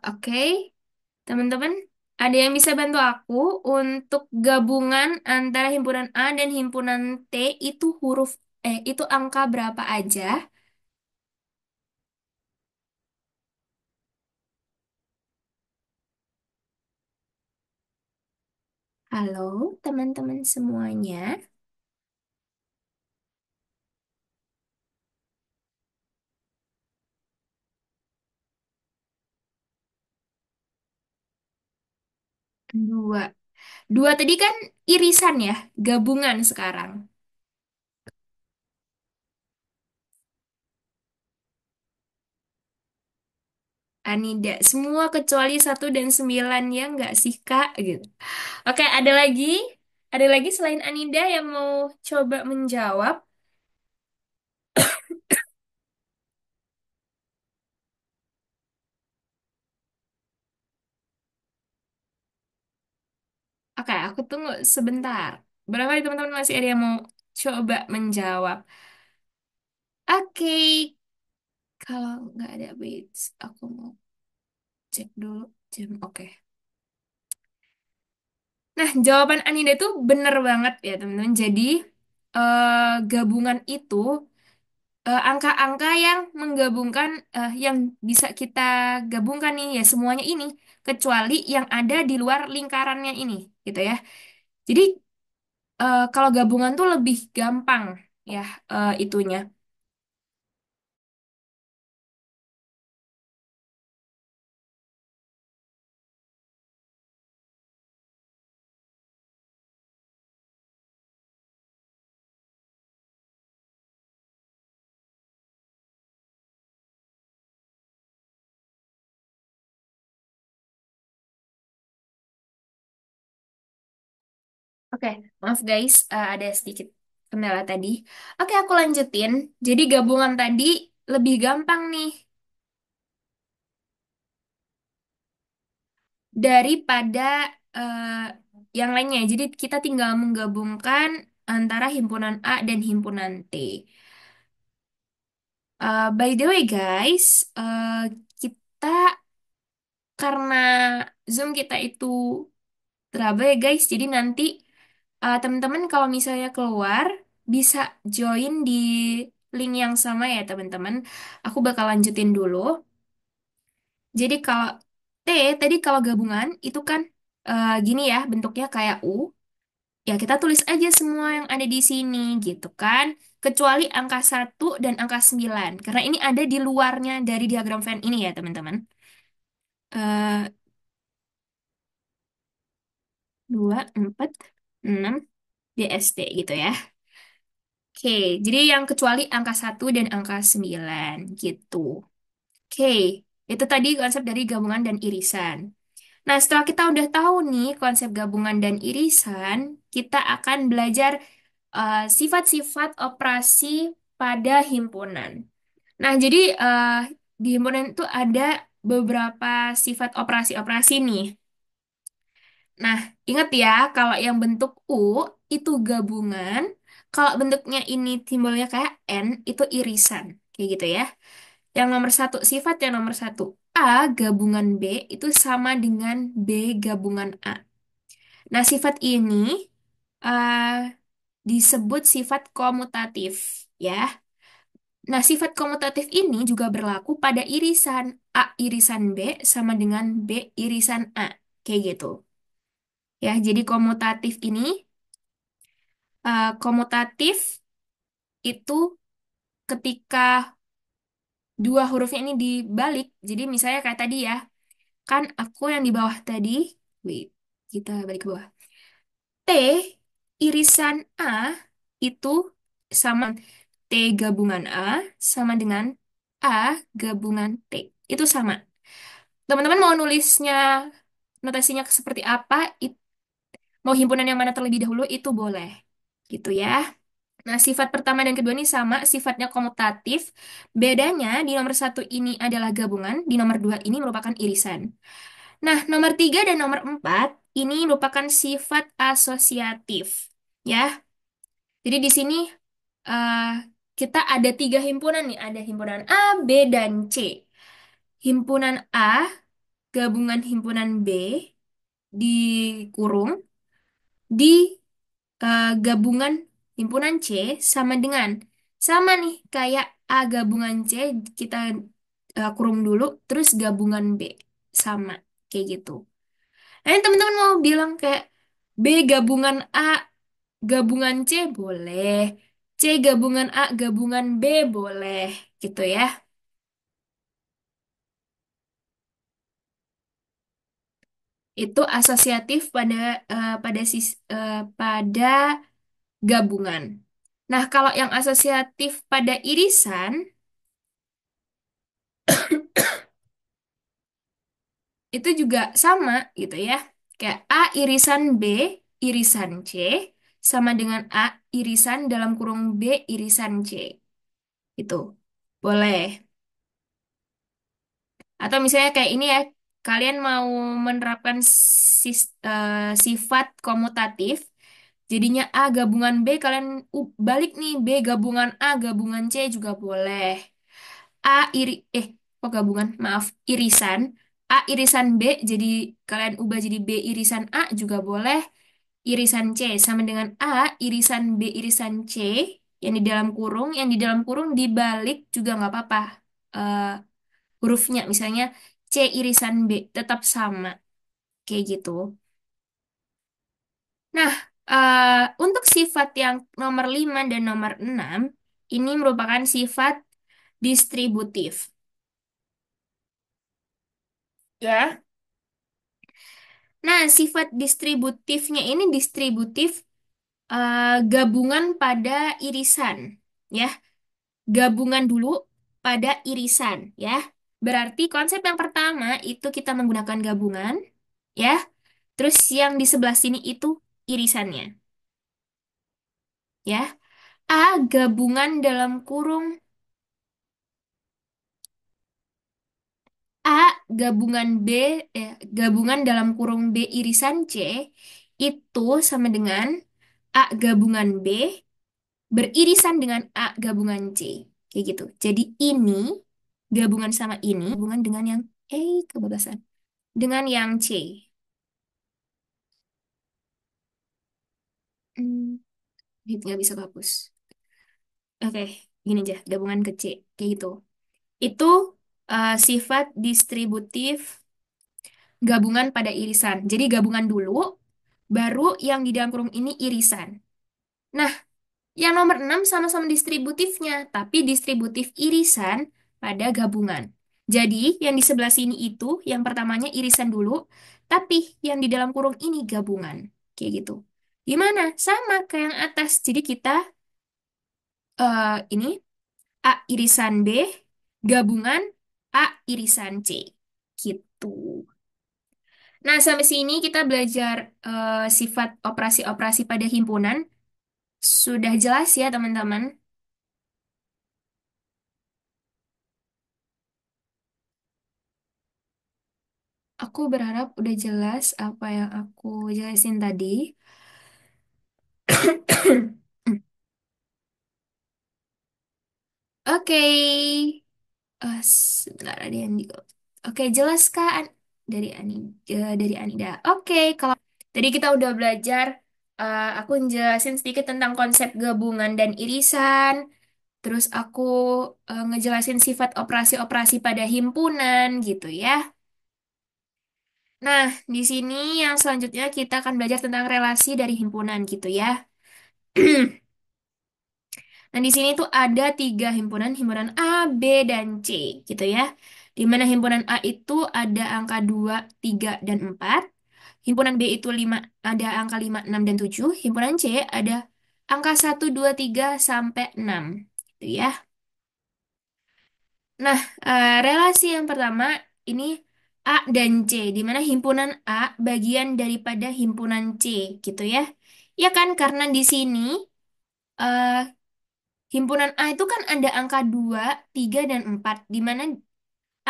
Oke, teman-teman, ada yang bisa bantu aku untuk gabungan antara himpunan A dan himpunan T itu itu angka berapa aja? Halo, teman-teman semuanya. Dua. Dua tadi kan irisan ya, gabungan sekarang. Anida, semua kecuali 1 dan 9 ya nggak sih Kak? Gitu. Oke, ada lagi? Ada lagi selain Anida yang mau coba menjawab? Oke, aku tunggu sebentar. Berapa nih teman-teman masih ada yang mau coba menjawab? Oke, kalau nggak ada wait, aku mau cek dulu jam. Oke. Nah, jawaban Anida itu bener banget ya teman-teman. Jadi gabungan itu angka-angka yang menggabungkan yang bisa kita gabungkan nih ya semuanya ini kecuali yang ada di luar lingkarannya ini gitu ya. Jadi kalau gabungan tuh lebih gampang ya itunya. Oke, maaf guys, ada sedikit kendala tadi. Oke, aku lanjutin. Jadi gabungan tadi lebih gampang nih daripada eh, yang lainnya. Jadi kita tinggal menggabungkan antara himpunan A dan himpunan T. By the way guys, kita karena Zoom kita itu trouble ya guys, jadi nanti teman-teman kalau misalnya keluar bisa join di link yang sama ya teman-teman. Aku bakal lanjutin dulu. Jadi kalau T tadi kalau gabungan itu kan gini ya bentuknya kayak U. Ya kita tulis aja semua yang ada di sini gitu kan. Kecuali angka 1 dan angka 9. Karena ini ada di luarnya dari diagram Venn ini ya teman-teman. 2, 4, 6 DST gitu ya. Oke, jadi yang kecuali angka 1 dan angka 9 gitu. Oke, itu tadi konsep dari gabungan dan irisan. Nah, setelah kita udah tahu nih konsep gabungan dan irisan, kita akan belajar sifat-sifat operasi pada himpunan. Nah, jadi di himpunan itu ada beberapa sifat operasi-operasi nih. Nah, ingat ya, kalau yang bentuk U itu gabungan, kalau bentuknya ini simbolnya kayak N itu irisan, kayak gitu ya. Yang nomor satu, sifat yang nomor satu, A gabungan B itu sama dengan B gabungan A. Nah, sifat ini uh, disebut sifat komutatif, ya. Nah, sifat komutatif ini juga berlaku pada irisan A irisan B sama dengan B irisan A, kayak gitu. Ya, jadi komutatif itu ketika dua hurufnya ini dibalik. Jadi misalnya kayak tadi ya, kan aku yang di bawah tadi, wait, kita balik ke bawah. T irisan A itu sama T gabungan A sama dengan A gabungan T. Itu sama. Teman-teman mau nulisnya notasinya seperti apa, mau himpunan yang mana terlebih dahulu itu boleh. Gitu ya. Nah, sifat pertama dan kedua ini sama, sifatnya komutatif. Bedanya di nomor satu ini adalah gabungan, di nomor dua ini merupakan irisan. Nah, nomor tiga dan nomor empat ini merupakan sifat asosiatif. Ya, jadi di sini eh, kita ada tiga himpunan nih, ada himpunan A, B, dan C. Himpunan A gabungan himpunan B dikurung di gabungan himpunan C sama dengan sama nih kayak A gabungan C kita kurung dulu terus gabungan B sama kayak gitu. Teman-teman mau bilang kayak B gabungan A gabungan C boleh, C gabungan A gabungan B boleh gitu ya. Itu asosiatif pada gabungan. Nah, kalau yang asosiatif pada irisan itu juga sama gitu ya. Kayak A irisan B irisan C sama dengan A irisan dalam kurung B irisan C. Itu boleh. Atau misalnya kayak ini ya, kalian mau menerapkan sifat komutatif, jadinya A gabungan B, kalian balik nih B gabungan A gabungan C juga boleh. A iri kok gabungan? Maaf, irisan. A irisan B jadi kalian ubah jadi B irisan A juga boleh. Irisan C sama dengan A irisan B irisan C yang di dalam kurung, yang di dalam kurung dibalik juga nggak apa-apa. Eh, Hurufnya misalnya C irisan B tetap sama kayak gitu. Nah, untuk sifat yang nomor 5 dan nomor 6 ini merupakan sifat distributif. Ya. Nah, sifat distributifnya ini distributif gabungan pada irisan, ya. Gabungan dulu pada irisan, ya. Berarti konsep yang pertama itu kita menggunakan gabungan, ya. Terus yang di sebelah sini itu irisannya, ya. A gabungan dalam kurung A gabungan B gabungan dalam kurung B irisan C itu sama dengan A gabungan B beririsan dengan A gabungan C. Kayak gitu. Jadi ini gabungan sama ini gabungan dengan yang kebablasan. Dengan yang C. Hmm, nggak bisa hapus. Oke, gini aja, gabungan ke C. Kayak gitu. Itu sifat distributif gabungan pada irisan. Jadi gabungan dulu, baru yang di dalam kurung ini irisan. Nah, yang nomor 6 sama-sama distributifnya, tapi distributif irisan pada gabungan. Jadi, yang di sebelah sini itu, yang pertamanya irisan dulu, tapi yang di dalam kurung ini gabungan. Kayak gitu. Gimana? Sama kayak yang atas. Jadi kita ini A irisan B, gabungan A irisan C. Gitu. Nah, sampai sini kita belajar sifat operasi-operasi pada himpunan. Sudah jelas ya, teman-teman? Aku berharap udah jelas apa yang aku jelasin tadi. Oke. Sebentar ada yang di... Oke, jelas Kak dari Anida. Oke, kalau tadi kita udah belajar, aku ngejelasin sedikit tentang konsep gabungan dan irisan. Terus aku ngejelasin sifat operasi-operasi pada himpunan gitu ya. Nah, di sini yang selanjutnya kita akan belajar tentang relasi dari himpunan gitu ya. Nah, di sini tuh ada tiga himpunan, himpunan A, B, dan C gitu ya. Di mana himpunan A itu ada angka 2, 3, dan 4. Himpunan B itu 5, ada angka 5, 6, dan 7. Himpunan C ada angka 1, 2, 3, sampai 6. Gitu ya. Nah, relasi yang pertama ini A dan C, di mana himpunan A bagian daripada himpunan C gitu ya. Ya kan, karena di sini eh, himpunan A itu kan ada angka 2, 3, dan 4, di mana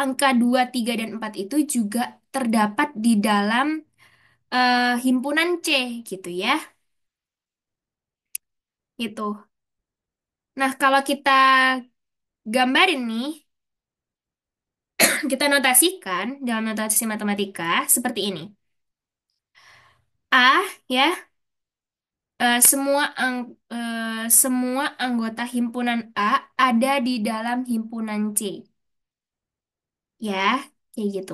angka 2, 3, dan 4 itu juga terdapat di dalam himpunan C gitu ya. Gitu. Nah, kalau kita gambarin nih, Kita notasikan dalam notasi matematika seperti ini. A ya, semua anggota himpunan A ada di dalam himpunan C. Ya, kayak gitu.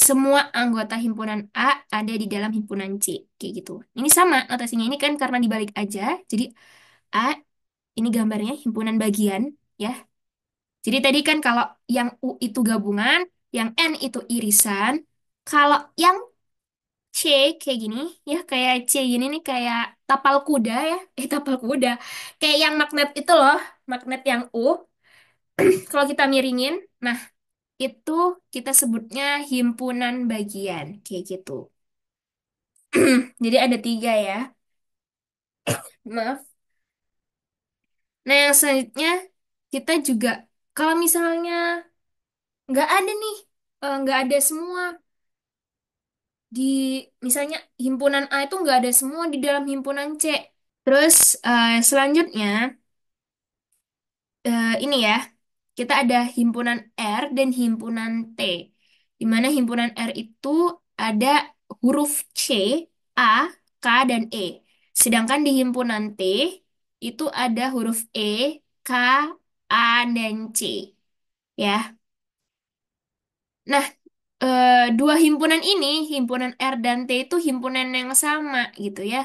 Semua anggota himpunan A ada di dalam himpunan C. Kayak gitu. Ini sama notasinya ini kan karena dibalik aja. Jadi A ini gambarnya himpunan bagian ya. Jadi tadi kan kalau yang U itu gabungan, yang N itu irisan. Kalau yang C kayak gini ya, kayak C gini nih kayak tapal kuda ya. Tapal kuda. Kayak yang magnet itu loh, magnet yang U. Kalau kita miringin, nah itu kita sebutnya himpunan bagian kayak gitu. Jadi ada tiga ya. Maaf. Nah yang selanjutnya kita juga kalau misalnya nggak ada nih, nggak ada semua di misalnya himpunan A itu nggak ada semua di dalam himpunan C. Terus selanjutnya ini ya, kita ada himpunan R dan himpunan T. Di mana himpunan R itu ada huruf C, A, K, dan E. Sedangkan di himpunan T itu ada huruf E, K, A, dan C. Ya. Nah, dua himpunan ini, himpunan R dan T itu himpunan yang sama gitu ya.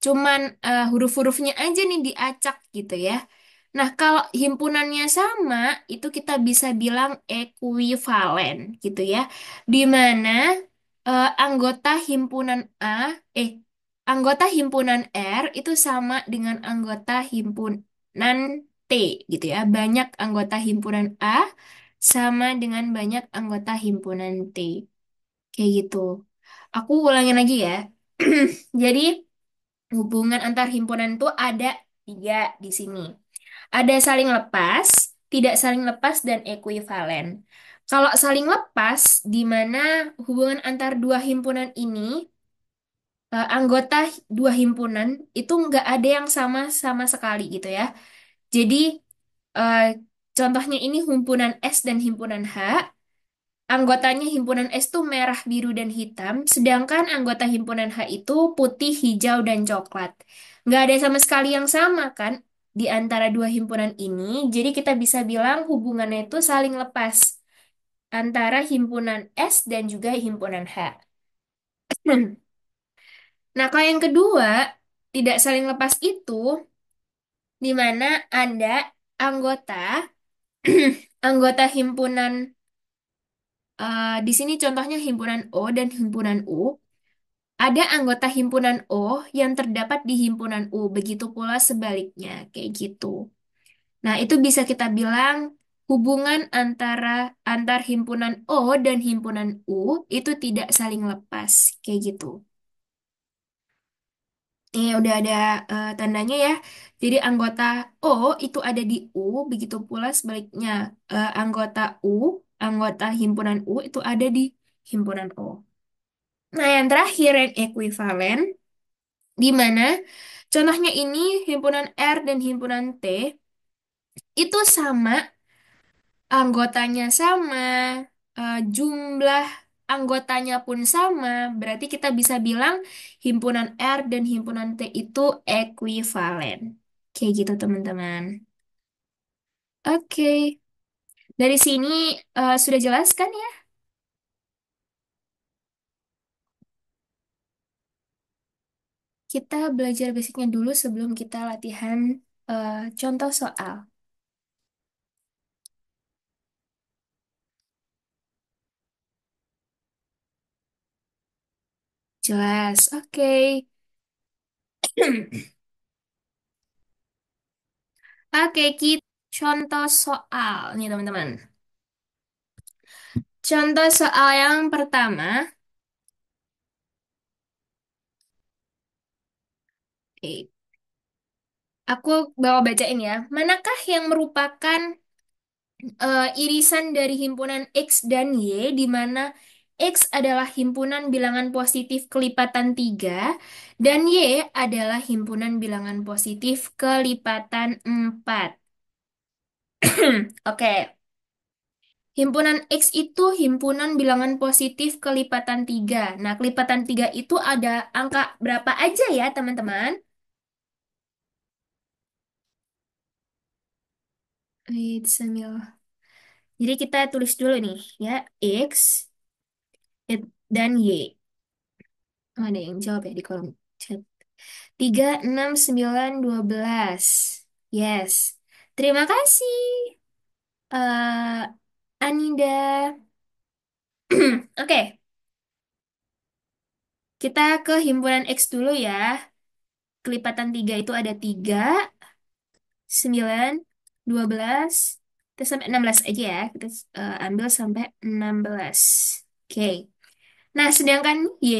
Cuman huruf-hurufnya aja nih diacak gitu ya. Nah, kalau himpunannya sama, itu kita bisa bilang ekuivalen gitu ya. Di mana anggota himpunan A, eh, anggota himpunan R itu sama dengan anggota himpunan T gitu ya. Banyak anggota himpunan A sama dengan banyak anggota himpunan T. Kayak gitu. Aku ulangin lagi ya. Jadi, hubungan antar himpunan itu ada tiga di sini. Ada saling lepas, tidak saling lepas, dan ekuivalen. Kalau saling lepas, di mana hubungan antar dua himpunan ini, anggota dua himpunan itu nggak ada yang sama sama sekali gitu ya. Jadi, eh, contohnya ini himpunan S dan himpunan H. Anggotanya himpunan S itu merah, biru, dan hitam, sedangkan anggota himpunan H itu putih, hijau, dan coklat. Nggak ada sama sekali yang sama kan di antara dua himpunan ini, jadi kita bisa bilang hubungannya itu saling lepas antara himpunan S dan juga himpunan H. Nah, kalau yang kedua, tidak saling lepas itu, di mana ada anggota anggota himpunan di sini contohnya himpunan O dan himpunan U. Ada anggota himpunan O yang terdapat di himpunan U, begitu pula sebaliknya, kayak gitu. Nah, itu bisa kita bilang hubungan antar himpunan O dan himpunan U itu tidak saling lepas, kayak gitu. Ini udah ada tandanya ya. Jadi anggota O itu ada di U, begitu pula sebaliknya. Anggota himpunan U itu ada di himpunan O. Nah, yang terakhir yang ekuivalen, di mana contohnya ini himpunan R dan himpunan T itu sama, anggotanya sama, jumlah anggotanya pun sama, berarti kita bisa bilang himpunan R dan himpunan T itu ekuivalen. Kayak gitu teman-teman. Oke, dari sini sudah jelas kan ya? Kita belajar basicnya dulu sebelum kita latihan contoh soal. Jelas, oke. Oke, kita contoh soal nih teman-teman. Contoh soal yang pertama, oke, aku bawa bacain ya. Manakah yang merupakan irisan dari himpunan X dan Y, di mana X adalah himpunan bilangan positif kelipatan 3 dan Y adalah himpunan bilangan positif kelipatan 4. Oke, Himpunan X itu himpunan bilangan positif kelipatan 3. Nah, kelipatan 3 itu ada angka berapa aja ya, teman-teman? It's a mil- Jadi kita tulis dulu nih, ya, X dan Y. Oh, ada yang jawab ya di kolom chat. 3, 6, 9, 12. Yes. Terima kasih, Anida. Oke, kita ke himpunan X dulu ya. Kelipatan 3 itu ada 3, 9, 12, kita sampai 16 aja ya. Kita ambil sampai 16. Oke. Nah, sedangkan Y,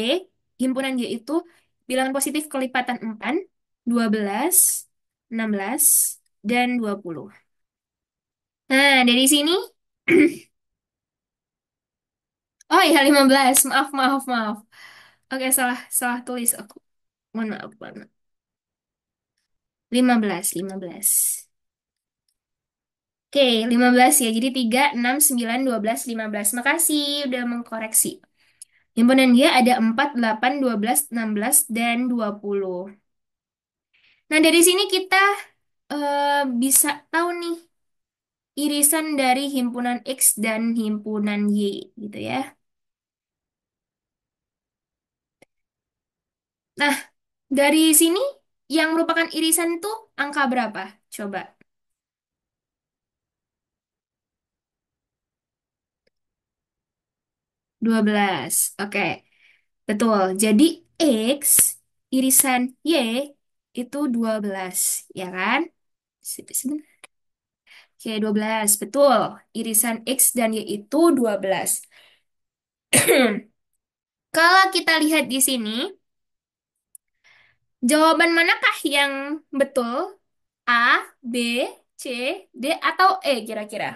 himpunan Y itu bilangan positif kelipatan 4, 12, 16, dan 20. Nah, dari sini, oh iya 15. Maaf, maaf, maaf. Oke, salah, salah tulis aku. Mohon maaf banget. 15, 15. Oke, 15 ya. Jadi 3, 6, 9, 12, 15. Makasih udah mengkoreksi. Himpunan dia ada 4, 8, 12, 16, dan 20. Nah, dari sini kita bisa tahu nih irisan dari himpunan X dan himpunan Y gitu ya. Nah, dari sini yang merupakan irisan itu angka berapa? Coba. 12. Oke, betul. Jadi X irisan Y itu 12, ya kan? Sebentar. Oke, 12. Betul. Irisan X dan Y itu 12. Kalau kita lihat di sini, jawaban manakah yang betul? A, B, C, D, atau E kira-kira?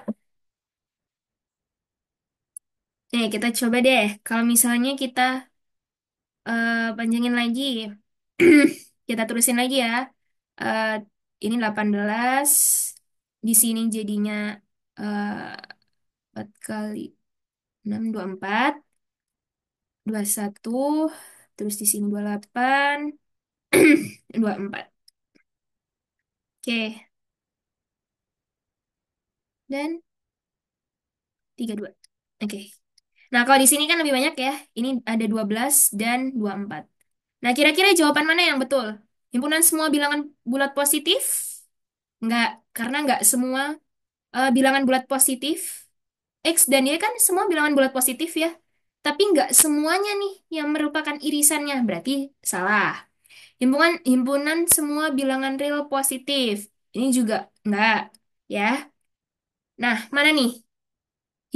Nih, kita coba deh. Kalau misalnya kita panjangin lagi. Kita terusin lagi ya. Eh, ini 18. Di sini jadinya 4 kali 6, 24. 21. Terus di sini 28. 24. Oke. Dan 32. Oke. Nah, kalau di sini kan lebih banyak ya. Ini ada 12 dan 24. Nah, kira-kira jawaban mana yang betul? Himpunan semua bilangan bulat positif? Enggak, karena enggak semua bilangan bulat positif. X dan Y kan semua bilangan bulat positif ya. Tapi enggak semuanya nih yang merupakan irisannya. Berarti salah. Himpunan semua bilangan real positif. Ini juga enggak ya. Nah, mana nih?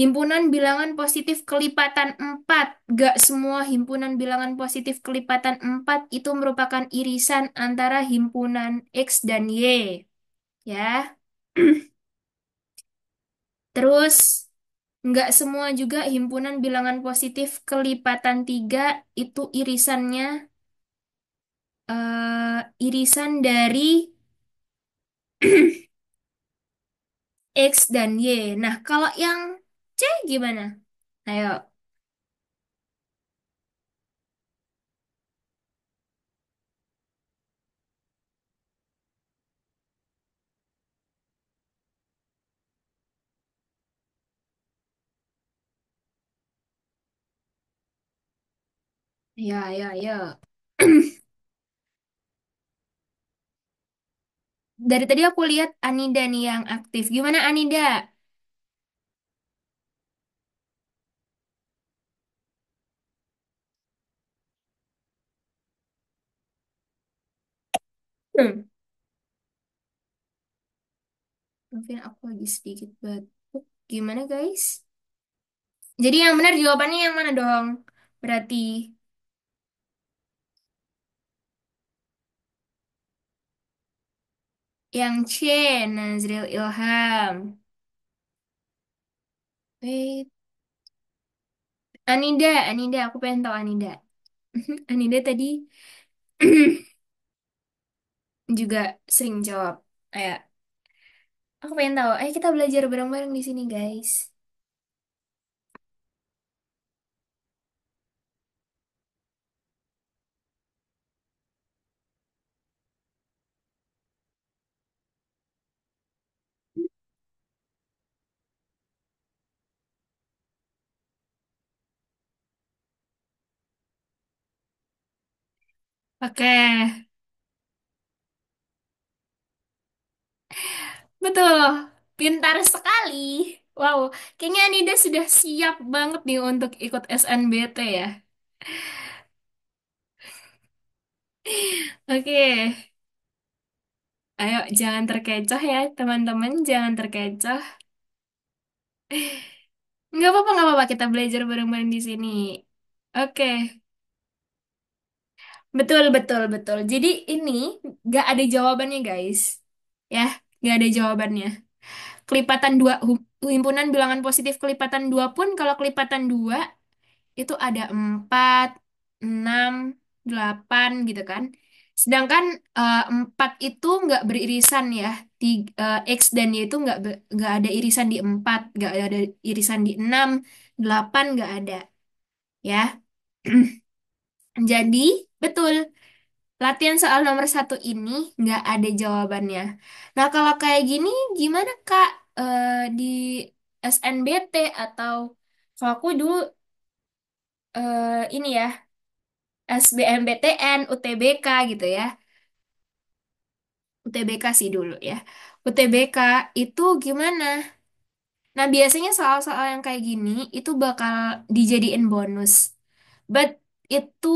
Himpunan bilangan positif kelipatan 4. Gak semua himpunan bilangan positif kelipatan 4 itu merupakan irisan antara himpunan X dan Y. Ya. Terus, nggak semua juga himpunan bilangan positif kelipatan 3 itu irisan dari X dan Y. Nah, kalau yang C gimana? Ayo. Ya, ya, ya. Dari tadi aku lihat Anida nih yang aktif. Gimana Anida? Hmm. Mungkin aku lagi sedikit batuk. Gimana guys? Jadi yang benar jawabannya yang mana dong? Berarti yang C, Nazril Ilham. Wait, Anida, Anida, aku pengen tahu Anida. Anida tadi juga sering jawab. Kayak, aku pengen tahu. Ayo kita belajar bareng-bareng di sini, guys. Oke, betul. Pintar sekali. Wow, kayaknya Anida sudah siap banget nih untuk ikut SNBT ya. Oke, ayo jangan terkecoh ya teman-teman, jangan terkecoh. Nggak apa-apa, kita belajar bareng-bareng di sini. Oke, betul, betul, betul. Jadi ini nggak ada jawabannya guys. Ya, nggak ada jawabannya. Kelipatan dua, himpunan bilangan positif kelipatan dua pun kalau kelipatan dua itu ada 4, 6, 8 gitu kan. Sedangkan 4 itu nggak beririsan ya. X dan Y itu nggak ada irisan di 4, nggak ada irisan di 6, 8 nggak ada ya. Jadi betul, latihan soal nomor satu ini nggak ada jawabannya. Nah kalau kayak gini gimana Kak? Di SNBT atau kalau aku dulu ini ya SBMPTN, UTBK gitu ya. UTBK sih dulu ya. UTBK itu gimana? Nah, biasanya soal-soal yang kayak gini itu bakal dijadiin bonus. But itu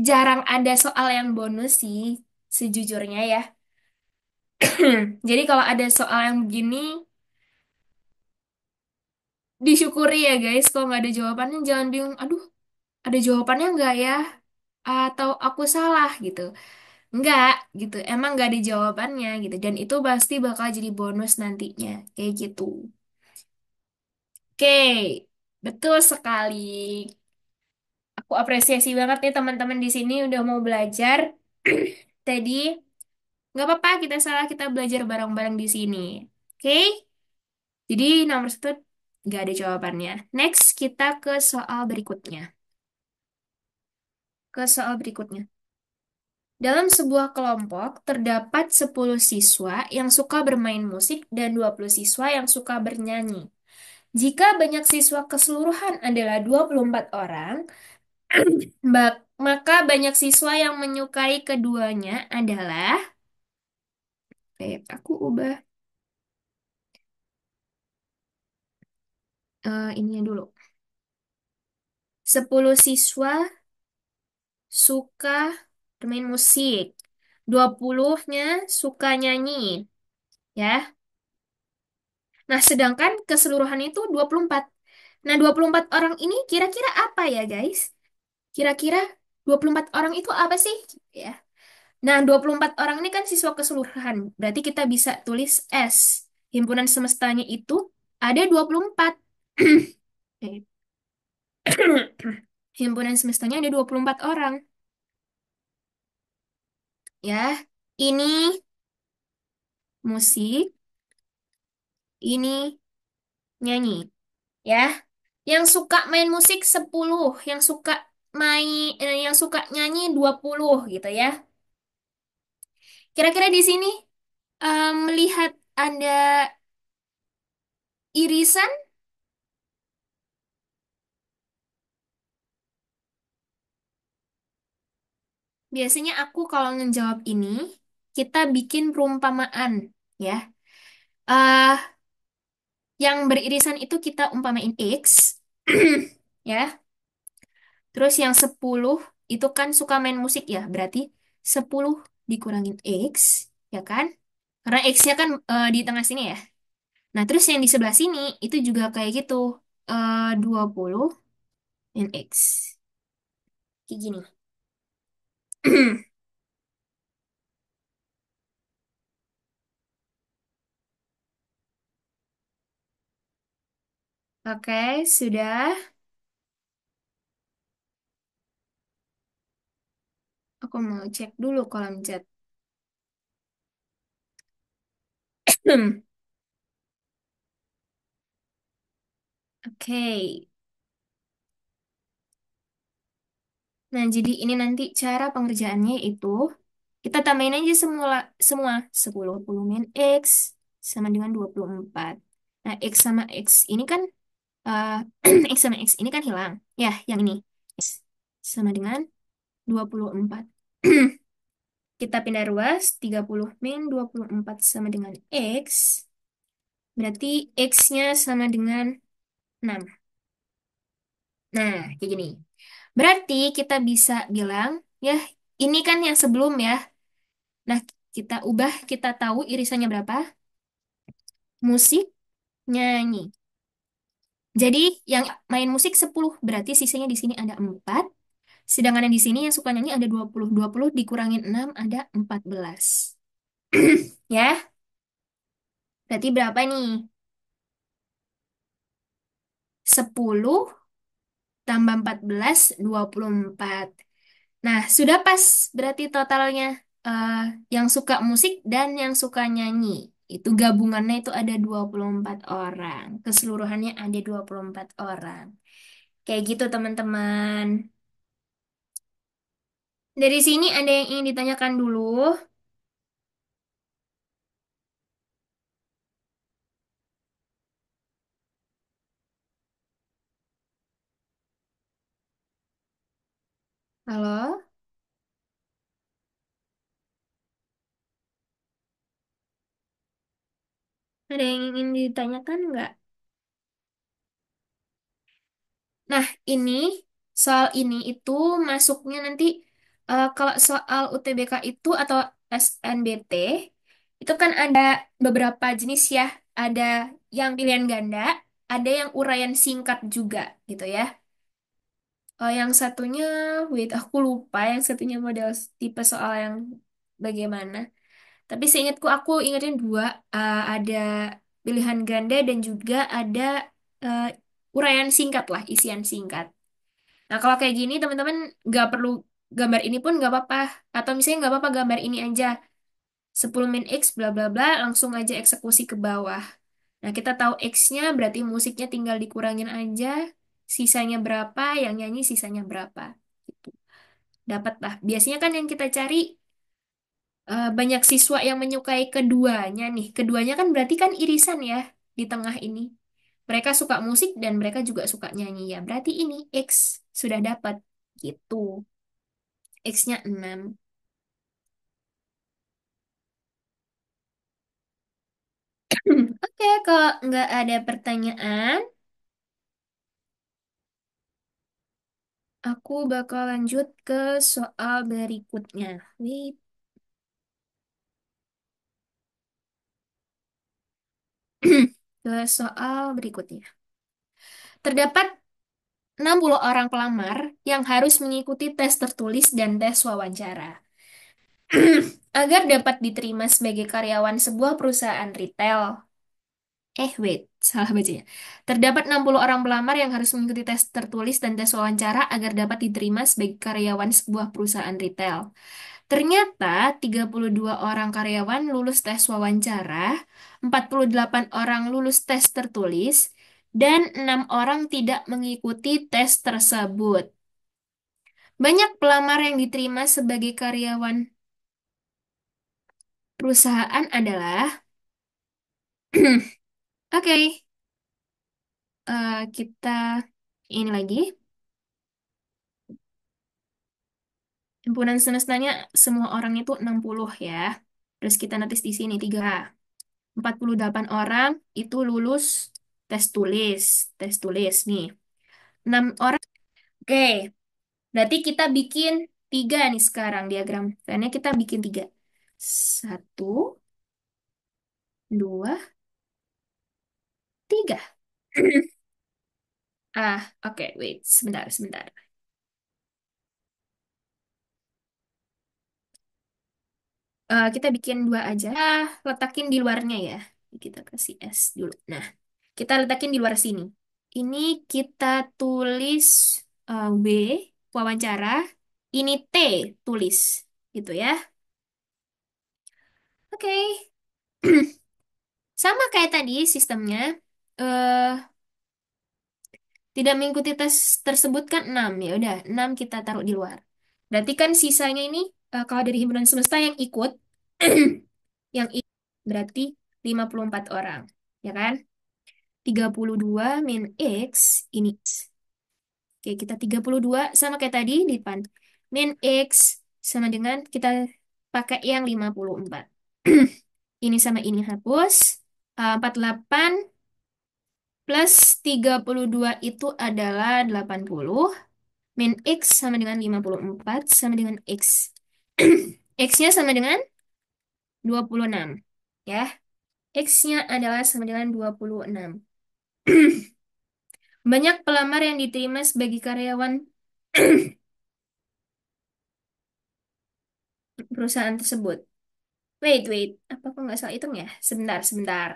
jarang ada soal yang bonus sih, sejujurnya ya. Jadi kalau ada soal yang begini, disyukuri ya guys. Kalau nggak ada jawabannya, jangan bingung. Aduh, ada jawabannya nggak ya? Atau aku salah gitu. Nggak gitu. Emang nggak ada jawabannya gitu. Dan itu pasti bakal jadi bonus nantinya. Kayak gitu. Oke, betul sekali. Aku apresiasi banget nih teman-teman di sini udah mau belajar. Tadi nggak apa-apa kita salah kita belajar bareng-bareng di sini. Oke, jadi nomor satu nggak ada jawabannya. Next kita ke soal berikutnya. Ke soal berikutnya. Dalam sebuah kelompok terdapat 10 siswa yang suka bermain musik dan 20 siswa yang suka bernyanyi. Jika banyak siswa keseluruhan adalah 24 orang, maka banyak siswa yang menyukai keduanya adalah, aku ubah ininya dulu. 10 siswa suka bermain musik, 20-nya suka nyanyi, ya. Nah, sedangkan keseluruhan itu 24. Nah, 24 orang ini kira-kira apa ya, guys? Kira-kira 24 orang itu apa sih? Ya. Nah, 24 orang ini kan siswa keseluruhan. Berarti kita bisa tulis S. Himpunan semestanya itu ada 24. Eh, Himpunan semestanya ada 24 orang. Ya, ini musik, ini nyanyi. Ya, yang suka main musik 10, yang suka nyanyi 20 gitu ya. Kira-kira di sini melihat ada irisan. Biasanya aku kalau ngejawab ini, kita bikin perumpamaan, ya. eh yang beririsan itu kita umpamain X, ya. Terus yang 10 itu kan suka main musik ya, berarti 10 dikurangin X, ya kan? Karena X-nya kan di tengah sini ya. Nah, terus yang di sebelah sini itu juga kayak gitu, 20 dan X. Kayak gini. Oke, sudah. Aku mau cek dulu kolom chat. Oke. Nah, jadi ini nanti cara pengerjaannya itu kita tambahin aja semua 10 min X sama dengan 24. Nah, X sama X ini kan eh, X sama X ini kan hilang. Ya, yang ini. X sama dengan 24. Kita pindah ruas, 30 min 24 sama dengan X. Berarti X-nya sama dengan 6. Nah, kayak gini. Berarti kita bisa bilang, ya ini kan yang sebelum ya. Nah, kita ubah, kita tahu irisannya berapa. Musik, nyanyi. Jadi yang main musik 10, berarti sisanya di sini ada 4. Sedangkan yang di sini yang suka nyanyi ada 20. 20 dikurangin 6 ada 14. Ya, berarti berapa nih? 10 tambah 14, 24. Nah, sudah pas berarti totalnya. eh, yang suka musik dan yang suka nyanyi. Itu gabungannya itu ada 24 orang. Keseluruhannya ada 24 orang. Kayak gitu teman-teman. Dari sini ada yang ingin ditanyakan dulu. Halo? Ada yang ingin ditanyakan nggak? Nah, ini soal ini itu masuknya nanti kalau soal UTBK itu atau SNBT itu kan ada beberapa jenis ya. Ada yang pilihan ganda, ada yang uraian singkat juga gitu ya. Yang satunya, wait, aku lupa yang satunya model tipe soal yang bagaimana. Tapi seingatku aku ingetin dua, ada pilihan ganda dan juga ada eh, uraian singkat lah, isian singkat. Nah, kalau kayak gini teman-teman nggak perlu gambar ini pun nggak apa-apa. Atau misalnya nggak apa-apa gambar ini aja. 10 min X bla bla bla langsung aja eksekusi ke bawah. Nah, kita tahu X-nya berarti musiknya tinggal dikurangin aja. Sisanya berapa, yang nyanyi sisanya berapa. Gitu. Dapat lah. Biasanya kan yang kita cari banyak siswa yang menyukai keduanya nih. Keduanya kan berarti kan irisan ya di tengah ini. Mereka suka musik dan mereka juga suka nyanyi ya. Berarti ini X sudah dapat gitu. X-nya 6. Oke, kalau nggak ada pertanyaan, aku bakal lanjut ke soal berikutnya. Wait, ke soal berikutnya. Terdapat 60 orang pelamar yang harus mengikuti tes tertulis dan tes wawancara. Agar dapat diterima sebagai karyawan sebuah perusahaan retail. Wait, salah bacanya. Terdapat 60 orang pelamar yang harus mengikuti tes tertulis dan tes wawancara agar dapat diterima sebagai karyawan sebuah perusahaan retail. Ternyata 32 orang karyawan lulus tes wawancara, 48 orang lulus tes tertulis, dan 6 orang tidak mengikuti tes tersebut. Banyak pelamar yang diterima sebagai karyawan perusahaan adalah, oke, kita ini lagi. Himpunan semestanya semua orang itu 60 ya. Terus kita notis di sini 3. 48 orang itu lulus tes tulis. Tes tulis nih. 6 orang. Oke, berarti kita bikin 3 nih sekarang diagram. Karena kita bikin 3. 1, 2, 3. Oke, wait. Sebentar, sebentar. Kita bikin 2 aja. Letakin di luarnya ya. Kita kasih S dulu. Nah, kita letakin di luar sini. Ini kita tulis W, wawancara. Ini T, tulis. Gitu ya. Oke. Sama kayak tadi sistemnya. eh Tidak mengikuti tes tersebut kan 6. Ya udah, 6 kita taruh di luar. Berarti kan sisanya ini, kalau dari himpunan semesta yang ikut, yang ikut berarti 54 orang. Ya kan? 32 min X, ini X. Oke, kita 32 sama kayak tadi di depan. Min X sama dengan kita pakai yang 54. Ini sama ini hapus. 48 plus 32 itu adalah 80. Min X sama dengan 54 sama dengan X. X-nya sama dengan 26. Ya, X-nya adalah sama dengan 26. Banyak pelamar yang diterima sebagai karyawan perusahaan tersebut. Wait, wait. Apa aku nggak salah hitung ya? Sebentar, sebentar.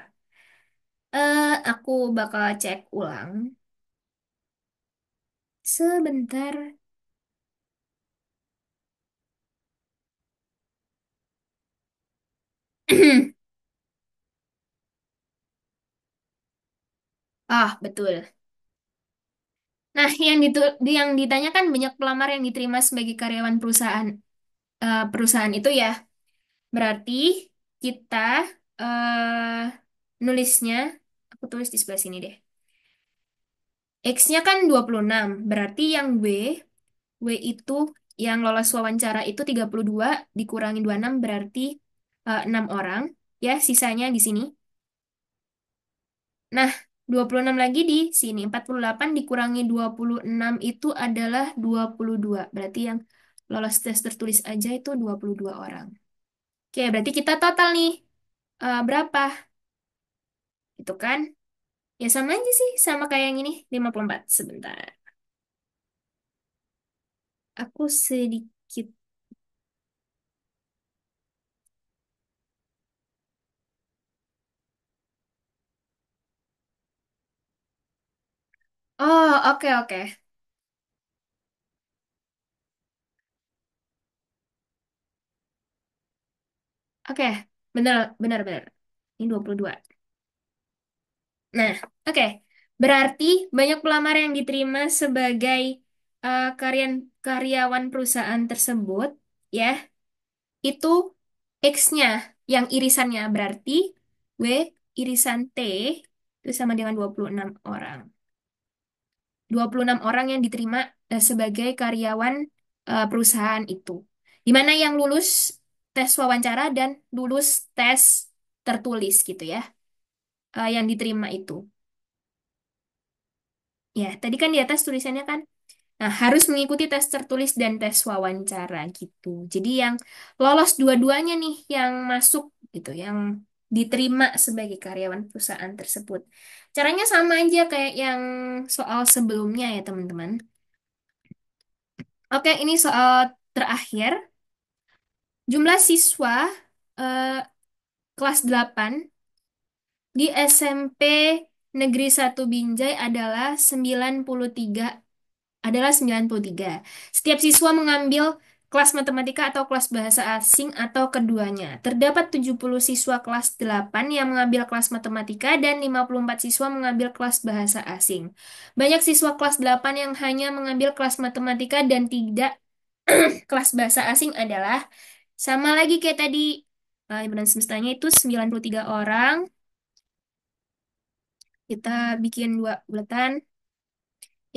Aku bakal cek ulang. Sebentar. Ah, betul. Nah, yang ditanyakan banyak pelamar yang diterima sebagai karyawan perusahaan itu ya. Berarti kita nulisnya, aku tulis di sebelah sini deh. X-nya kan 26. Berarti yang W itu yang lolos wawancara itu 32 dikurangi 26 berarti 6 orang. Ya, sisanya di sini. Nah, 26 lagi di sini. 48 dikurangi 26 itu adalah 22. Berarti yang lolos tes tertulis aja itu 22 orang. Oke, berarti kita total nih. Berapa? Itu kan? Ya sama aja sih. Sama kayak yang ini. 54. Sebentar. Aku sedikit. Oh, oke, oke. Oke. Bener, bener, bener. Ini 22. Nah, oke. Berarti banyak pelamar yang diterima sebagai karyawan perusahaan tersebut, ya, itu X-nya, yang irisannya berarti W irisan T itu sama dengan 26 orang. 26 orang yang diterima sebagai karyawan perusahaan itu. Di mana yang lulus tes wawancara dan lulus tes tertulis gitu ya, yang diterima itu. Ya, tadi kan di atas tulisannya kan, nah harus mengikuti tes tertulis dan tes wawancara gitu. Jadi yang lolos dua-duanya nih yang masuk gitu, yang diterima sebagai karyawan perusahaan tersebut. Caranya sama aja kayak yang soal sebelumnya ya teman-teman. Oke, ini soal terakhir. Jumlah siswa eh, kelas 8 di SMP Negeri 1 Binjai adalah 93. Setiap siswa mengambil kelas matematika atau kelas bahasa asing atau keduanya. Terdapat 70 siswa kelas 8 yang mengambil kelas matematika dan 54 siswa mengambil kelas bahasa asing. Banyak siswa kelas 8 yang hanya mengambil kelas matematika dan tidak kelas bahasa asing adalah sama lagi kayak tadi. Himpunan semestanya itu 93 orang. Kita bikin dua bulatan.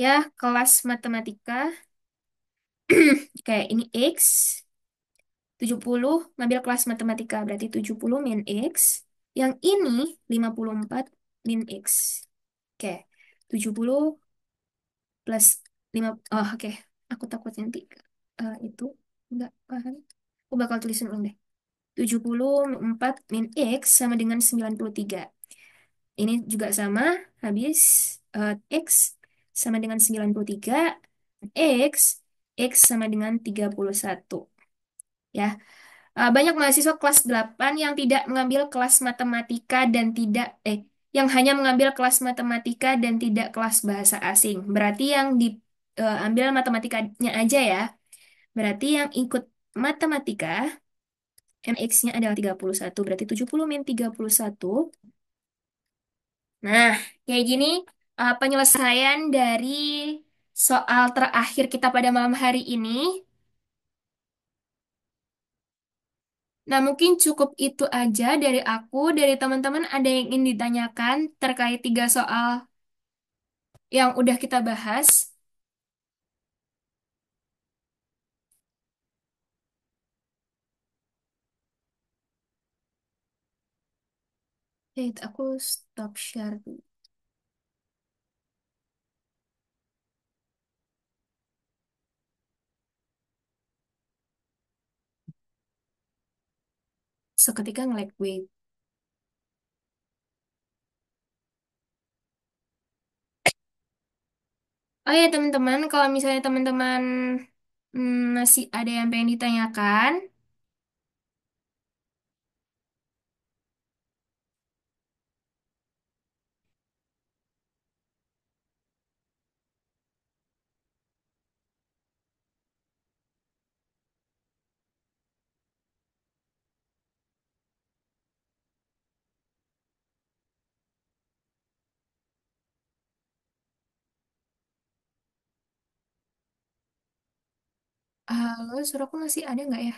Ya, kelas matematika. Kayak ini X. 70 ngambil kelas matematika. Berarti 70 min X. Yang ini 54 min X. Oke. 70 plus 5. Oh, oke. Aku takut nanti itu nggak paham. Aku bakal tulisin ulang deh. 74 min X sama dengan 93. Ini juga sama, habis X sama dengan 93, X, X sama dengan 31. Ya, banyak mahasiswa kelas 8 yang tidak mengambil kelas matematika dan yang hanya mengambil kelas matematika dan tidak kelas bahasa asing. Berarti yang diambil matematikanya aja ya. Berarti yang ikut matematika, MX-nya adalah 31. Berarti 70 min 31. Nah, kayak gini penyelesaian dari soal terakhir kita pada malam hari ini. Nah, mungkin cukup itu aja dari aku. Dari teman-teman ada yang ingin ditanyakan terkait 3 soal yang udah kita bahas? Wait, aku stop share dulu. Seketika nge-lag, wait. Oh ya teman-teman, kalau misalnya teman-teman masih ada yang pengen ditanyakan, halo, suaraku masih ada nggak ya?